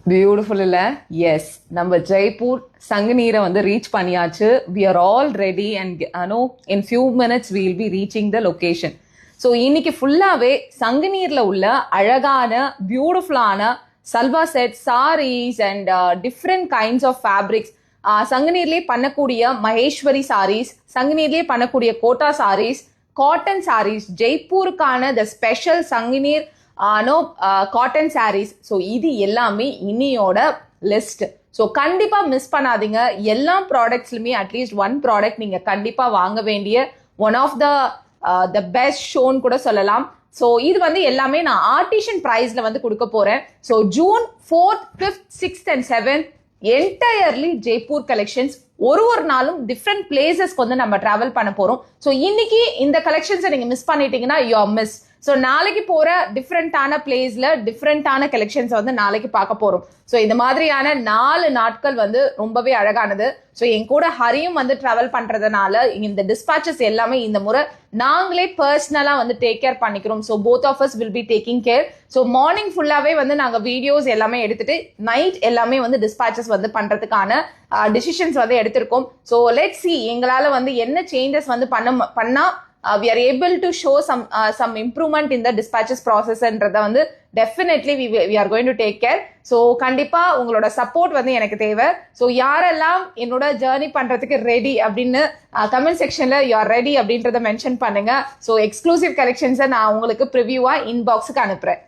Beautiful இல்ல? S, நம்ம ஜெய்ப்பூர் சங்கநீரை வந்து ரீச் பண்ணியாச்சு. We are all ready and in few minutes we will be reaching the location. So இன்னைக்கு ஃபுல்லாவே சங்கநீர்ல உள்ள அழகான பியூட்டிஃபுல்லான salwar set, saris and different kinds of fabrics, சங்கநீர்லேயே பண்ணக்கூடிய மகேஸ்வரி சாரீஸ், சங்கநீர்லேயே பண்ணக்கூடிய கோட்டா சாரீஸ், காட்டன் சாரீஸ், ஜெய்ப்பூருக்கான the special Sanganer cotton saris. So இது எல்லாமே இன்னையோட லிஸ்ட். ஸோ கண்டிப்பா மிஸ் பண்ணாதீங்க. எல்லா ப்ராடக்ட்ஸ்லுமே அட்லீஸ்ட் ஒன் ப்ராடக்ட் நீங்க கண்டிப்பா வாங்க வேண்டிய ஒன் ஆஃப் த பெஸ்ட் ஷோன்னு கூட சொல்லலாம். ஸோ இது வந்து எல்லாமே நான் ஆர்டிஷன் பிரைஸ்ல வந்து கொடுக்க போறேன். So June 4th, 5th, 6th and 7th entirely Jaipur collections. ஒரு நாளும் டிஃப்ரெண்ட் பிளேசஸ்க்கு வந்து நம்ம டிராவல் பண்ண போறோம். ஸோ இன்னைக்கு இந்த கலெக்ஷன்ஸை நீங்க மிஸ் பண்ணிட்டீங்கன்னா யூ ஆர் மிஸ். ஸோ நாளைக்கு போற டிஃப்ரெண்டான பிளேஸ்ல டிஃப்ரெண்டான கலெக்ஷன்ஸ் வந்து நாளைக்கு பார்க்க போறோம். ஸோ இந்த மாதிரியான 4 நாட்கள் வந்து ரொம்பவே அழகானது. ஸோ என் கூட ஹரியும் வந்து டிராவல் பண்றதுனால இந்த டிஸ்பேச்சஸ் எல்லாமே இந்த முறை நாங்களே பர்சனலா வந்து டேக் கேர் பண்ணிக்கிறோம். So both of us will be taking care. So morning ஃபுல்லாவே வந்து நாங்க வீடியோஸ் எல்லாமே எடுத்துட்டு நைட் எல்லாமே வந்து டிஸ்பேச்சஸ் வந்து பண்றதுக்கான டிசிஷன்ஸ் வந்து எடுத்திருக்கோம். ஸோ லெட் சி எங்களால வந்து என்ன சேஞ்சஸ் வந்து பண்ணா we are able to show some improvement in the dispatches process என்றத வந்து definitely we are going to take care. so கண்டிப்பா உங்களோட சப்போர்ட் வந்து எனக்கு தேவை. so யாரெல்லாம் என்னோட ஜர்னி பண்றதுக்கு ரெடி அப்படின்னு கமெண்ட் செக்ஷன்ல you are ready அப்படின்றத மென்ஷன் பண்ணுங்க. so எக்ஸ்க்ளூசிவ் கலெக்ஷன்ஸை நான் உங்களுக்கு ப்ரிவியூவா இன்பாக்ஸுக்கு அனுப்புறேன்.